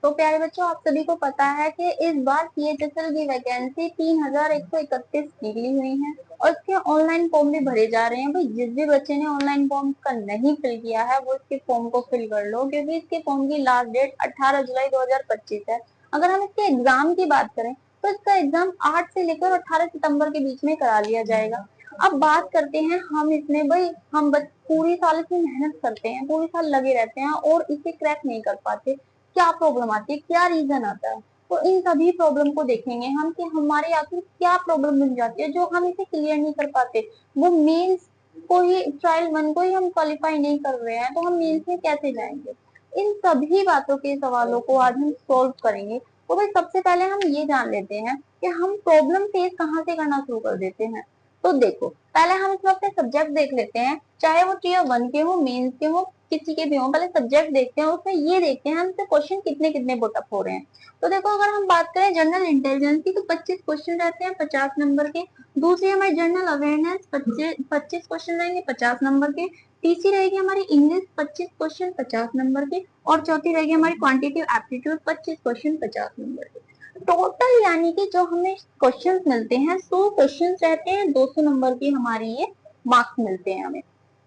तो प्यारे बच्चों, आप सभी को पता है कि इस बार CHSL की वैकेंसी 3131 निकली हुई है और इसके ऑनलाइन फॉर्म भी भरे जा रहे हैं। भाई जिस भी बच्चे ने ऑनलाइन फॉर्म का नहीं फिल किया है वो इसके फॉर्म को फिल कर लो, क्योंकि इसके फॉर्म की लास्ट डेट 18 जुलाई 2025 है। अगर हम इसके एग्जाम की बात करें तो इसका एग्जाम 8 से लेकर 18 सितंबर के बीच में करा लिया जाएगा। अब बात करते हैं हम इसमें, भाई हम पूरी साल इसमें मेहनत करते हैं, पूरी साल लगे रहते हैं और इसे क्रैक नहीं कर पाते। क्या प्रॉब्लम आती है, क्या रीजन आता है, तो इन सभी प्रॉब्लम को देखेंगे हम कि हमारे आखिर क्या प्रॉब्लम बन जाती है जो हम इसे क्लियर नहीं कर पाते। वो मेंस को ही, ट्रायल 1 को ही हम क्वालिफाई नहीं कर रहे हैं तो हम मेंस में कैसे जाएंगे। इन सभी बातों के सवालों को आज हम सॉल्व करेंगे। तो भाई सबसे पहले हम ये जान लेते हैं कि हम प्रॉब्लम फेस कहाँ से करना शुरू कर देते हैं। तो देखो, पहले हम इसमें अपने सब्जेक्ट देख लेते हैं, चाहे वो टियर 1 के हो, मेंस के हो, किसी के भी हो। पहले सब्जेक्ट देखते हैं, उसमें ये देखते हैं हमसे क्वेश्चन कितने कितने पुटअप हो रहे हैं। तो देखो, अगर हम बात करें जनरल इंटेलिजेंस की तो 25 क्वेश्चन रहते हैं 50 नंबर के। दूसरी हमारी जनरल अवेयरनेस 25 क्वेश्चन रहेंगे 50 नंबर के। तीसरी रहेगी हमारी इंग्लिश 25 क्वेश्चन 50 नंबर के। और चौथी रहेगी हमारी क्वांटिटेटिव एप्टीट्यूड 25 क्वेश्चन 50 नंबर के। टोटल यानी कि जो हमें क्वेश्चंस मिलते हैं 100 क्वेश्चंस रहते हैं, 200 नंबर की हमारी ये मार्क्स मिलते हैं हमें।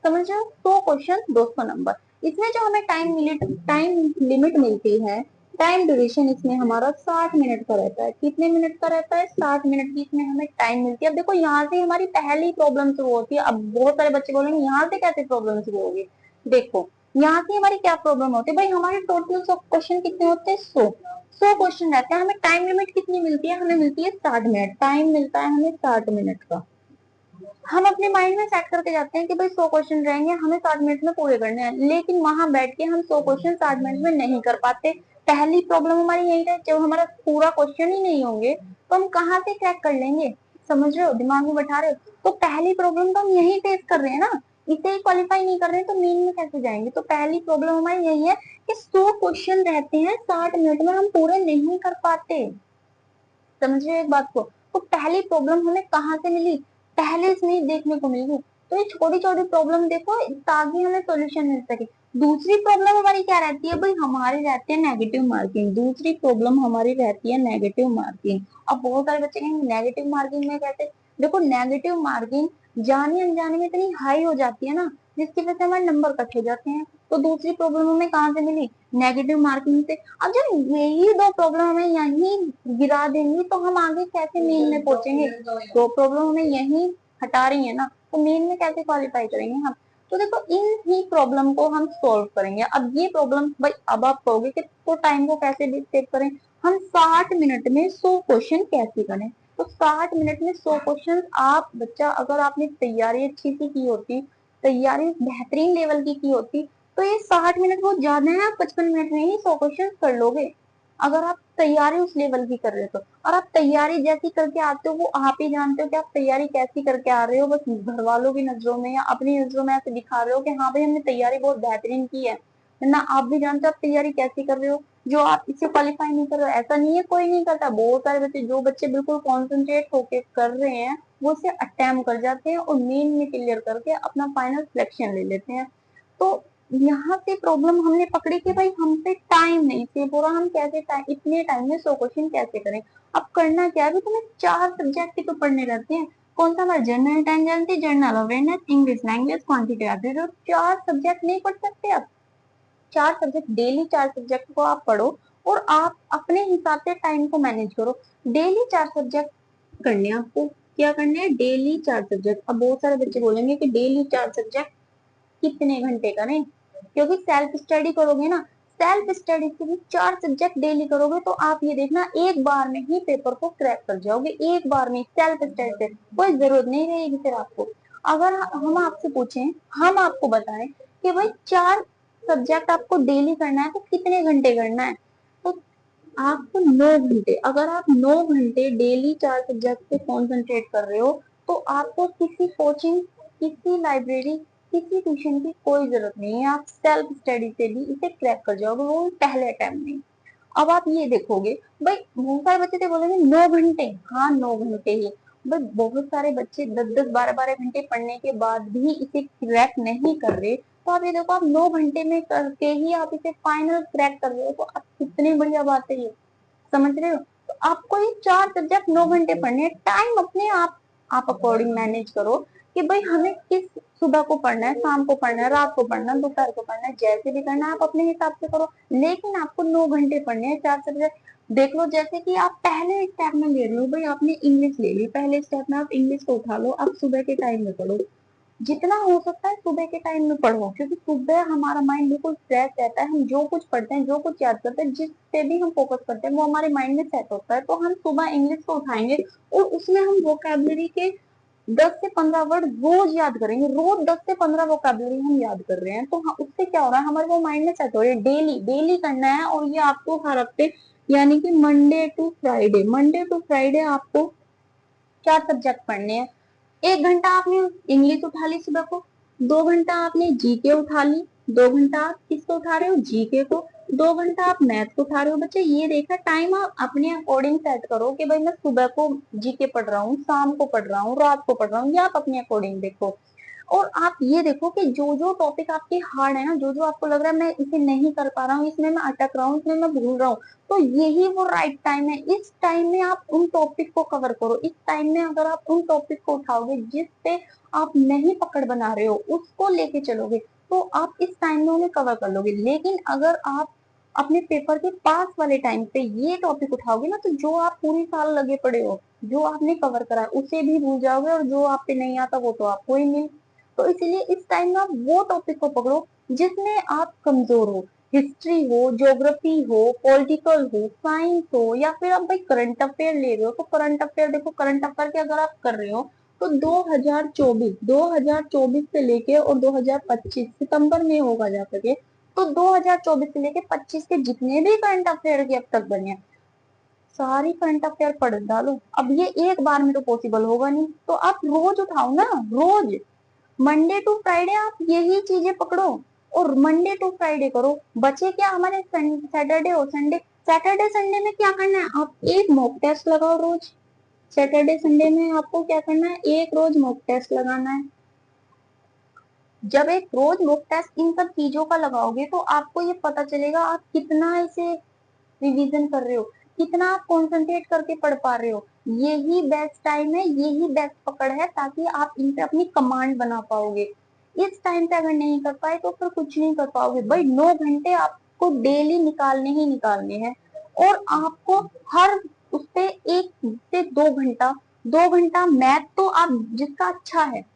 समझ रहे हो, 100 क्वेश्चन 200 नंबर। इसमें जो हमें टाइम लिमिट मिलती है, टाइम ड्यूरेशन इसमें हमारा 60 मिनट का रहता है। कितने मिनट का रहता है? 60 मिनट की इसमें हमें टाइम मिलती है। अब देखो, यहाँ से हमारी पहली प्रॉब्लम शुरू होती है। अब बहुत सारे बच्चे बोलेंगे यहाँ से कैसे प्रॉब्लम शुरू होगी। देखो, यहाँ से हमारी क्या प्रॉब्लम होती है, भाई हमारे टोटल क्वेश्चन कितने होते हैं? 100 क्वेश्चन रहते हैं। हमें टाइम लिमिट कितनी मिलती है? हमें मिलती है 60 मिनट। टाइम मिलता है हमें 60 मिनट का। हम अपने माइंड में सेट करके जाते हैं कि भाई 100 क्वेश्चन रहेंगे, हमें 60 मिनट में पूरे करने हैं, लेकिन वहां बैठ के हम 100 क्वेश्चन 60 मिनट में नहीं कर पाते। पहली प्रॉब्लम हमारी यही है, जब हमारा पूरा क्वेश्चन ही नहीं होंगे तो हम कहाँ से क्रैक कर लेंगे। समझ रहे हो, दिमाग में बैठा रहे हो? तो पहली प्रॉब्लम तो हम यही फेस कर रहे हैं ना, इसे ही क्वालिफाई नहीं कर रहे हैं तो मेन में कैसे जाएंगे। तो पहली प्रॉब्लम हमारी यही है कि 100 क्वेश्चन रहते हैं, 60 मिनट में हम पूरे नहीं कर पाते। समझिए एक बात को। तो पहली प्रॉब्लम हमें कहाँ से मिली? पहले से ही देखने को मिली। तो ये छोटी छोटी प्रॉब्लम देखो ताकि हमें सॉल्यूशन मिल सके। दूसरी प्रॉब्लम हमारी क्या रहती है भाई? हमारी रहती है नेगेटिव मार्किंग। दूसरी प्रॉब्लम हमारी रहती है नेगेटिव मार्किंग। अब बहुत सारे बच्चे कहेंगे नेगेटिव मार्किंग में कैसे? देखो, नेगेटिव मार्किंग जाने अनजाने में इतनी हाई हो जाती है ना, जिसकी वजह से हमारे नंबर कट हो जाते हैं। तो दूसरी प्रॉब्लम हमें कहाँ से मिली? नेगेटिव मार्किंग से। अब जब यही दो प्रॉब्लम हमें यही गिरा देंगी तो हम आगे कैसे मेन में पहुंचेंगे? दो प्रॉब्लम हमें यही हटा रही है ना, तो मेन में कैसे क्वालिफाई करेंगे हम? तो देखो, इन ही प्रॉब्लम को हम सॉल्व करेंगे। अब ये प्रॉब्लम भाई, अब आप कहोगे कि तो टाइम को कैसे भी सेव करें? हम 60 मिनट में 100 क्वेश्चन कैसे करें? तो 60 मिनट में 100 क्वेश्चन आप बच्चा, अगर आपने तैयारी अच्छी सी की होती, तैयारी बेहतरीन लेवल की होती, तो ये 60 मिनट बहुत ज्यादा है। आप 55 मिनट में ही 100 क्वेश्चन कर लोगे, अगर आप तैयारी उस लेवल की कर रहे हो तो। और आप तैयारी जैसी करके आते हो वो आप ही जानते हो कि आप तैयारी कैसी करके आ रहे हो। बस घर वालों की नजरों में या अपनी नजरों में ऐसे दिखा रहे हो कि हाँ भाई हमने तैयारी बहुत बेहतरीन की है, ना आप भी जानते हो आप तैयारी कैसी कर रहे हो। जो आप इससे क्वालिफाई नहीं कर रहे हो, ऐसा नहीं है कोई नहीं करता। बहुत सारे बच्चे, जो बच्चे बिल्कुल कॉन्सेंट्रेट होके कर रहे हैं, वो उसे अटेम्प्ट कर जाते हैं और मेन में क्लियर करके अपना फाइनल सिलेक्शन ले लेते हैं। तो यहाँ से प्रॉब्लम हमने पकड़ी कि भाई हमसे टाइम नहीं सेव हो रहा, हम कैसे टाइम, इतने टाइम में 100 क्वेश्चन कैसे करें। अब करना क्या है, तुम्हें 4 सब्जेक्ट ही तो पढ़ने रहते हैं। कौन सा? हमारा general intelligence, general awareness, English language, quantitative aptitude. 4 subject नहीं पढ़ सकते आप? 4 सब्जेक्ट डेली, 4 सब्जेक्ट को आप पढ़ो और आप अपने हिसाब से टाइम को मैनेज करो। डेली 4 सब्जेक्ट करने हैं आपको। क्या करने हैं? Daily 4 subject. अब बहुत सारे बच्चे बोलेंगे कि डेली 4 सब्जेक्ट कितने घंटे करें? क्योंकि सेल्फ स्टडी करोगे ना, सेल्फ स्टडी से भी 4 सब्जेक्ट डेली करोगे तो आप ये देखना एक बार में ही पेपर को क्रैक कर जाओगे। एक बार में सेल्फ स्टडी से कोई जरूरत नहीं रहेगी फिर आपको। अगर हम आपसे पूछें, हम आपको बताएं कि भाई 4 सब्जेक्ट आपको डेली करना है तो कितने घंटे करना है, तो आपको 9 घंटे। अगर आप 9 घंटे डेली 4 सब्जेक्ट पे कॉन्सेंट्रेट कर रहे हो तो आपको किसी कोचिंग, किसी लाइब्रेरी, किसी ट्यूशन की कोई जरूरत नहीं है। आप सेल्फ स्टडी से भी इसे क्रैक कर जाओगे, वो पहले अटेम्प्ट में। अब आप ये देखोगे, भाई बहुत सारे बच्चे तो बोलेंगे 9 घंटे। हाँ, 9 घंटे ही। भाई बहुत सारे बच्चे 10-10 12-12 घंटे पढ़ने के बाद भी इसे क्रैक नहीं कर रहे, तो आप ये देखो, आप 9 घंटे में करके ही आप इसे फाइनल क्रैक कर रहे हो, तो आप कितनी बढ़िया बात है ये, समझ रहे हो। तो आपको ये 4 सब्जेक्ट 9 घंटे पढ़ने हैं, टाइम अपने आप अकॉर्डिंग मैनेज करो कि भाई हमें किस, सुबह को पढ़ना है, शाम को पढ़ना है, रात को पढ़ना है, दोपहर को पढ़ना है, जैसे भी करना है आप अपने हिसाब से करो, लेकिन आपको 9 घंटे पढ़ने हैं 4 सब्जेक्ट। देख लो, जैसे कि आप पहले स्टेप में ले रहे हो, भाई आपने इंग्लिश ले ली, पहले स्टेप में आप इंग्लिश को उठा लो, आप सुबह के टाइम में पढ़ो, जितना हो सकता है सुबह के टाइम में पढ़ो, क्योंकि सुबह हमारा माइंड बिल्कुल फ्रेश रहता है, हम जो कुछ पढ़ते हैं, जो कुछ याद करते हैं, जिस पे भी हम फोकस करते हैं वो हमारे माइंड में सेट होता है। तो हम सुबह इंग्लिश को उठाएंगे और उसमें हम वोकेबलरी के 10 से 15 वर्ड रोज याद करेंगे, रोज 10 से 15 वोकेबलरी हम याद कर रहे हैं, तो उससे क्या हो रहा है, हमारे वो माइंड में सेट हो रही है, डेली डेली करना है। और ये आपको हर हफ्ते, यानी कि मंडे टू फ्राइडे आपको 4 सब्जेक्ट पढ़ने हैं। 1 घंटा आपने इंग्लिश उठा ली सुबह को, 2 घंटा आपने जीके उठा ली, 2 घंटा आप किसको उठा रहे हो, जीके को, 2 घंटा आप मैथ को उठा रहे हो। बच्चे ये देखा, टाइम आप अपने अकॉर्डिंग सेट करो कि भाई मैं सुबह को जीके पढ़ रहा हूँ, शाम को पढ़ रहा हूँ, रात को पढ़ रहा हूँ, या आप अपने अकॉर्डिंग देखो। और आप ये देखो कि जो जो टॉपिक आपके हार्ड है ना, जो जो आपको लग रहा है मैं इसे नहीं कर पा रहा हूँ, इसमें मैं अटक रहा हूँ, इसमें मैं भूल रहा हूँ, तो यही वो राइट टाइम है। इस टाइम में आप उन टॉपिक को कवर करो, इस टाइम में अगर आप उन टॉपिक को उठाओगे जिस पे आप नहीं पकड़ बना रहे हो, उसको लेके चलोगे, तो आप इस टाइम में उन्हें कवर कर लोगे। लेकिन अगर आप अपने पेपर के पास वाले टाइम पे ये टॉपिक उठाओगे ना, तो जो आप पूरी साल लगे पड़े हो, जो आपने कवर करा है, उसे भी भूल जाओगे, और जो आप पे नहीं आता वो तो आपको ही नहीं। तो इसलिए इस टाइम में आप वो टॉपिक को पकड़ो जिसमें आप कमजोर हो, हिस्ट्री हो, ज्योग्राफी हो, पॉलिटिकल हो, साइंस हो, या फिर आप भाई करंट अफेयर ले रहे हो, तो करंट अफेयर देखो, करंट अफेयर के अगर आप कर रहे हो तो 2024 से लेके और 2025 सितंबर में होगा जा सके, तो 2024 से लेके 25 के जितने भी करंट अफेयर के अब तक बने हैं, सारी करंट अफेयर पढ़ डालो। अब ये एक बार में तो पॉसिबल होगा नहीं, तो आप रोज उठाओ ना, रोज मंडे टू फ्राइडे आप यही चीजें पकड़ो और मंडे टू फ्राइडे करो। बचे क्या हमारे सैटरडे और संडे, सैटरडे संडे में क्या करना है, आप एक मॉक टेस्ट लगाओ रोज। सैटरडे संडे में आपको क्या करना है, एक रोज मॉक टेस्ट लगाना है। जब एक रोज मॉक टेस्ट इन सब चीजों का लगाओगे तो आपको ये पता चलेगा आप कितना इसे रिवीजन कर रहे हो, कितना आप कंसंट्रेट करके पढ़ पा रहे हो। यही बेस्ट टाइम है, यही बेस्ट पकड़ है, ताकि आप इन पे अपनी कमांड बना पाओगे। इस टाइम पे अगर नहीं कर पाए तो फिर कुछ नहीं कर पाओगे। भाई 9 घंटे आपको डेली निकालने ही निकालने हैं, और आपको हर उस पे 1 से 2 घंटा, 2 घंटा मैथ तो आप जिसका अच्छा है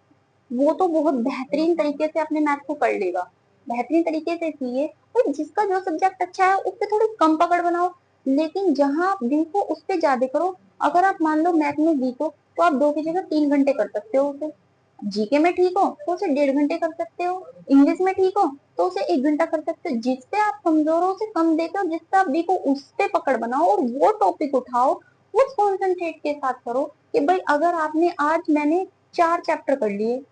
वो तो बहुत बेहतरीन तरीके से अपने मैथ को कर लेगा, बेहतरीन तरीके से इसलिए, और जिसका जो सब्जेक्ट अच्छा है उस पर थोड़ी कम पकड़ बनाओ, लेकिन जहां आप वीक हो उस पर ज्यादा करो। अगर आप मान लो मैथ में वीक हो तो आप 2 की जगह 3 घंटे कर सकते हो उसे, जीके में ठीक हो तो उसे 1.5 घंटे कर सकते हो, इंग्लिश में ठीक हो तो उसे 1 घंटा कर सकते हो। जिसपे आप कमजोर हो उसे कम देकर, जिस पे आप वीक हो उस पे पकड़ बनाओ और वो टॉपिक उठाओ, उस कॉन्सेंट्रेट के साथ करो कि भाई अगर आपने आज मैंने 4 चैप्टर कर लिए,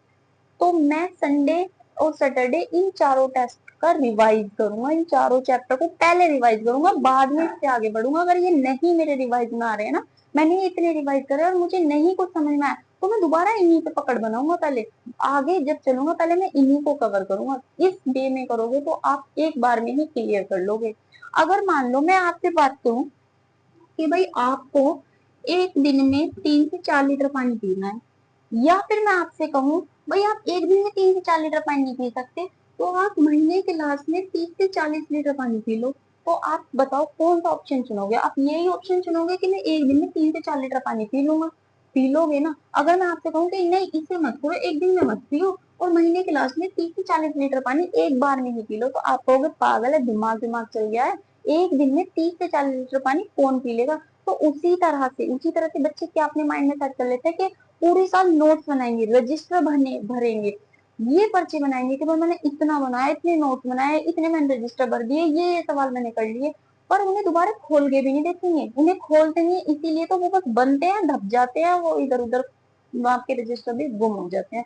तो मैं संडे और सैटरडे इन चारों टेस्ट का रिवाइज करूंगा, इन चारों चैप्टर को पहले रिवाइज करूंगा, बाद में इससे आगे बढ़ूंगा। अगर ये नहीं मेरे रिवाइज में आ रहे हैं ना, मैंने ये इतने रिवाइज करे और मुझे नहीं कुछ समझ में आया, तो मैं दोबारा इन्हीं पे पकड़ बनाऊंगा, पहले आगे जब चलूंगा पहले मैं इन्हीं को कवर करूंगा। इस वे में करोगे तो आप एक बार में ही क्लियर कर लोगे। अगर मान लो मैं आपसे बात करूं कि भाई आपको एक दिन में 3 से 4 लीटर पानी पीना है, या फिर मैं आपसे कहूँ भाई आप एक दिन में 3 से 4 लीटर पानी नहीं पी सकते, तो आप महीने के लास्ट में 30 से 40 लीटर पानी पी लो। तो आप बताओ कौन सा ऑप्शन चुनोगे, आप यही ऑप्शन चुनोगे कि मैं एक दिन में 3 से 4 लीटर पानी पी लूंगा, पी लोगे ना। अगर मैं आपसे कहूँ कि नहीं इसे मत करो, एक दिन में मत पियो और महीने के लास्ट में 30 से 40 लीटर पानी एक बार में ही पी लो, तो आप कहोगे पागल है, दिमाग दिमाग चल गया है, एक दिन में 30 से 40 लीटर पानी कौन पी लेगा। तो उसी तरह से बच्चे क्या अपने माइंड में सेट कर लेते हैं कि पूरे साल नोट्स बनाएंगे, रजिस्टर भरेंगे, ये पर्चे बनाएंगे कि भाई मैंने इतना बनाया, इतने नोट्स बनाए, इतने मैंने रजिस्टर भर दिए, ये सवाल मैंने कर लिए, पर उन्हें दोबारा खोल के भी नहीं देखेंगे, उन्हें खोलते नहीं, इसीलिए तो वो बस बनते हैं, धप जाते हैं, वो इधर उधर आपके रजिस्टर भी गुम हो जाते हैं।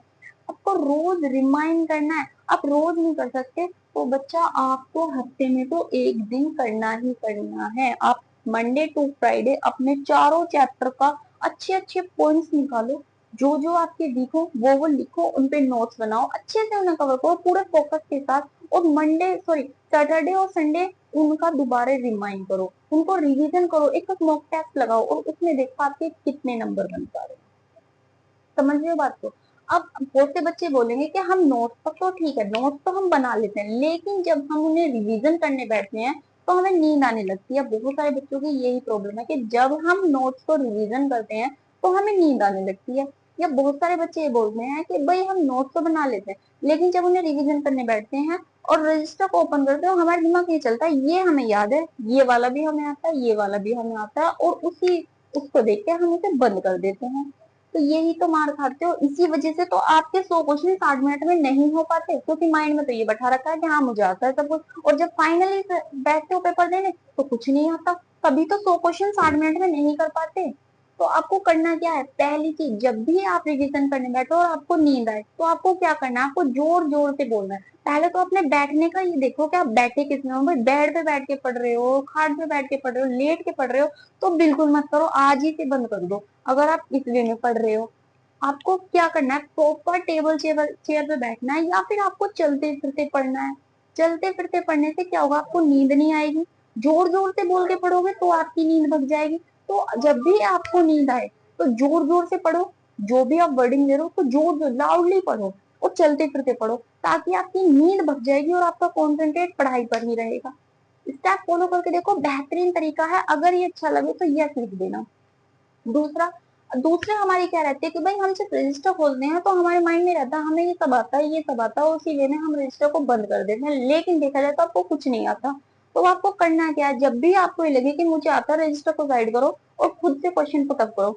आपको रोज रिमाइंड करना है, आप रोज नहीं कर सकते तो बच्चा आपको हफ्ते में तो एक दिन करना ही करना है। आप मंडे टू फ्राइडे अपने चारों चैप्टर का अच्छे अच्छे पॉइंट्स निकालो, जो जो आपके वीक हो वो लिखो, उन पे नोट्स बनाओ, अच्छे से उन्हें कवर करो पूरे फोकस के साथ। और सैटरडे और संडे उनका दोबारा रिमाइंड करो, उनको रिवीजन करो, एक मॉक टेस्ट लगाओ और उसमें देखो आपके कितने नंबर बन पा रहे हैं। समझ रहे हो बात को? अब बहुत से बच्चे बोलेंगे कि हम नोट्स तक तो ठीक है, नोट्स तो हम बना लेते हैं, लेकिन जब हम उन्हें रिवीजन करने बैठते हैं तो हमें नींद आने लगती है। बहुत सारे बच्चों की यही प्रॉब्लम है कि जब हम नोट्स को रिवीजन करते हैं तो हमें नींद आने लगती है। या बहुत सारे बच्चे ये बोलते हैं कि भाई हम नोट्स तो बना लेते हैं, लेकिन जब उन्हें रिवीजन करने बैठते हैं और रजिस्टर को ओपन करते हैं, हमारे दिमाग ये चलता है ये हमें याद है, ये वाला भी हमें आता है, ये वाला भी हमें आता है, और उसी उसको देख के हम उसे बंद कर देते हैं। तो यही तो मार खाते हो। इसी वजह से तो आपके 100 क्वेश्चन 60 मिनट में नहीं हो पाते, क्योंकि माइंड में तो ये बैठा रखा है कि हाँ मुझे आता है सब कुछ, और जब फाइनली बैठते हो पेपर देने तो कुछ नहीं आता। तभी तो 100 क्वेश्चन 60 मिनट में नहीं कर पाते। तो आपको करना क्या है, पहली चीज, जब भी आप रिवीजन करने बैठो और आपको नींद आए तो आपको क्या करना है, आपको जोर जोर से बोलना है। पहले तो अपने बैठने का ये देखो कि आप बैठे किसमें हो। भाई बेड पे बैठ के पढ़ रहे हो, खाट पे बैठ के पढ़ रहे हो, लेट के पढ़ रहे हो, तो बिल्कुल मत करो, आज ही से बंद कर दो। अगर आप इस वे में पढ़ रहे हो, आपको क्या करना है, प्रॉपर टेबल चेयर पे बैठना है, या फिर आपको चलते फिरते पढ़ना है। चलते फिरते पढ़ने से क्या होगा, आपको नींद नहीं आएगी। जोर जोर से बोल के पढ़ोगे तो आपकी नींद भग जाएगी। तो जब भी आपको नींद आए तो जोर जोर से पढ़ो, जो भी आप वर्डिंग दे रहे हो तो जोर जोर लाउडली पढ़ो और चलते फिरते पढ़ो, ताकि आपकी नींद भग जाएगी और आपका कॉन्सेंट्रेट पढ़ाई पर ही रहेगा। स्टेप फॉलो करके देखो, बेहतरीन तरीका है। अगर ये अच्छा लगे तो यस लिख देना। दूसरा दूसरे हमारी क्या रहती है कि भाई हम सिर्फ रजिस्टर खोलते हैं तो हमारे माइंड में रहता है हमें ये सब आता है, ये सब आता है, उसी वे में हम रजिस्टर को बंद कर देते हैं, लेकिन देखा जाए तो आपको कुछ नहीं आता। तो आपको करना क्या है, जब भी आपको ये लगे कि मुझे आता है, रजिस्टर को साइड करो और खुद से क्वेश्चन पुटअप करो।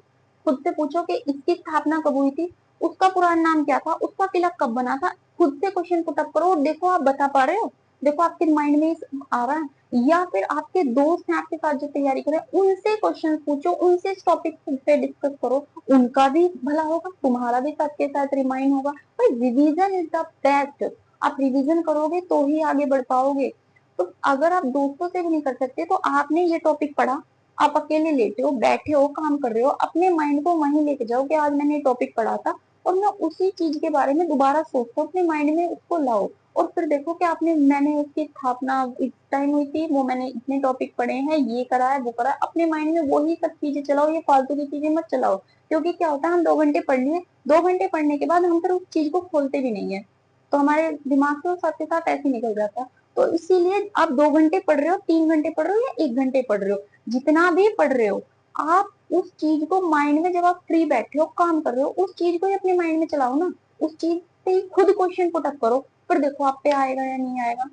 खुद से पूछो कि इसकी स्थापना कब हुई थी, उसका पुराना नाम क्या था, उसका किला कब बना था। खुद से क्वेश्चन पुटअप करो और देखो आप बता पा रहे हो, देखो आपके माइंड में आ रहा है। या फिर आपके दोस्त हैं आपके साथ जो तैयारी करें, उनसे क्वेश्चन पूछो, उनसे इस टॉपिक पे डिस्कस करो, उनका भी भला होगा, तुम्हारा भी साथ के साथ रिमाइंड होगा। भाई रिवीजन इज द बेस्ट। आप रिवीजन करोगे तो ही आगे बढ़ पाओगे। तो अगर आप दोस्तों से भी नहीं कर सकते तो आपने ये टॉपिक पढ़ा, आप अकेले लेटे हो, बैठे हो, काम कर रहे हो, अपने माइंड को वहीं लेके जाओ कि आज मैंने ये टॉपिक पढ़ा था और मैं उसी चीज के बारे में दोबारा सोचता हूँ, अपने माइंड में उसको लाओ। और फिर देखो कि मैंने उसकी स्थापना इस टाइम हुई थी, वो मैंने इतने टॉपिक पढ़े हैं, ये करा है, वो करा है, अपने माइंड में वही सब चीजें चलाओ, ये फालतू की चीजें मत चलाओ। क्योंकि क्या होता है, हम 2 घंटे पढ़ लिए, 2 घंटे पढ़ने के बाद हम फिर उस चीज को खोलते भी नहीं है, तो हमारे दिमाग से वो साथ के साथ ऐसे निकल जाता है। तो इसीलिए आप 2 घंटे पढ़ रहे हो, 3 घंटे पढ़ रहे हो, या 1 घंटे पढ़ रहे हो, जितना भी पढ़ रहे हो, आप उस चीज को माइंड में, जब आप फ्री बैठे हो काम कर रहे हो, उस चीज को ही अपने माइंड में चलाओ ना। उस चीज से ही खुद क्वेश्चन पुटअप करो, फिर देखो आप पे आएगा या नहीं आएगा।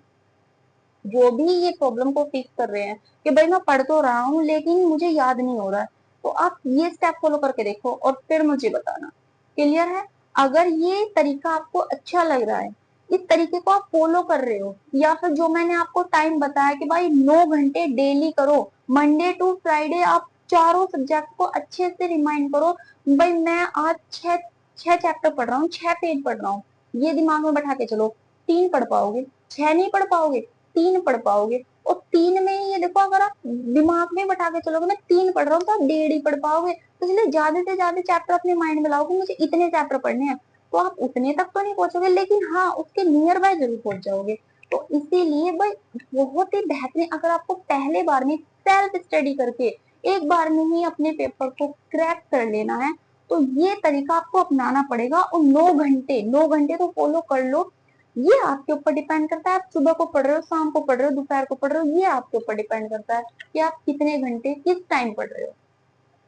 जो भी ये प्रॉब्लम को फिक्स कर रहे हैं कि भाई मैं पढ़ तो रहा हूँ लेकिन मुझे याद नहीं हो रहा है, तो आप ये स्टेप फॉलो करके देखो और फिर मुझे बताना। क्लियर है? अगर ये तरीका आपको अच्छा लग रहा है, इस तरीके को आप फॉलो कर रहे हो, या फिर जो मैंने आपको टाइम बताया कि भाई 9 घंटे डेली करो, मंडे टू फ्राइडे आप चारों सब्जेक्ट को अच्छे से रिमाइंड करो। भाई मैं आज छह छह चैप्टर पढ़ रहा हूँ, 6 पेज पढ़ रहा हूँ, ये दिमाग में बैठा के चलो। 3 पढ़ पाओगे, 6 नहीं पढ़ पाओगे, 3 पढ़ पाओगे। और 3 में ही ये देखो, अगर आप दिमाग में बैठा के चलोगे मैं 3 पढ़ रहा हूँ तो आप 1.5 ही पढ़ पाओगे। तो इसलिए ज्यादा से ज्यादा चैप्टर अपने माइंड में लाओ कि मुझे इतने चैप्टर पढ़ने हैं, तो आप उतने तक तो नहीं पहुंचोगे, लेकिन हाँ उसके नियर बाय जरूर पहुंच जाओगे। तो इसीलिए भाई बहुत ही बेहतरीन, अगर आपको पहले बार में सेल्फ स्टडी करके एक बार में ही अपने पेपर को क्रैक कर लेना है, तो ये तरीका आपको अपनाना पड़ेगा। और 9 घंटे तो फॉलो कर लो। ये आपके ऊपर डिपेंड करता है, आप सुबह को पढ़ रहे हो, शाम को पढ़ रहे हो, दोपहर को पढ़ रहे हो, ये आपके ऊपर डिपेंड करता है कि आप कितने घंटे किस टाइम पढ़ रहे हो।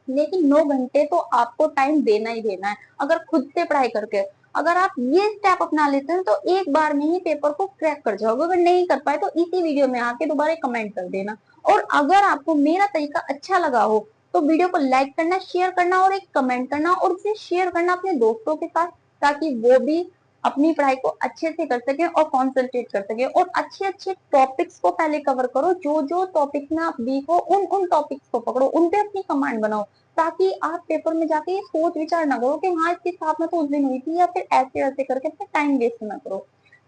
लेकिन 9 घंटे तो आपको टाइम देना ही देना है, अगर खुद से पढ़ाई करके। अगर आप ये स्टेप अपना लेते हैं तो एक बार में ही पेपर को क्रैक कर जाओगे। अगर नहीं कर पाए तो इसी वीडियो में आके दोबारा कमेंट कर देना। और अगर आपको मेरा तरीका अच्छा लगा हो तो वीडियो को लाइक करना, शेयर करना और एक कमेंट करना, और इसे शेयर करना अपने दोस्तों के साथ, ताकि वो भी अपनी पढ़ाई को अच्छे से कर सके और कॉन्सेंट्रेट कर सके। और अच्छे अच्छे टॉपिक्स को पहले कवर करो, जो जो टॉपिक्स में आप वीक हो उन उन टॉपिक्स को पकड़ो, उन पे अपनी कमांड बनाओ, ताकि आप पेपर में जाके ये सोच विचार ना करो कि हाँ इसकी स्थापना तो उस दिन हुई थी, या फिर ऐसे ऐसे करके अपना टाइम वेस्ट ना करो।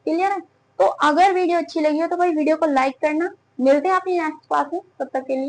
क्लियर है? तो अगर वीडियो अच्छी लगी हो तो भाई वीडियो को लाइक करना। मिलते हैं अपनी नेक्स्ट क्लास में, तब तक के लिए।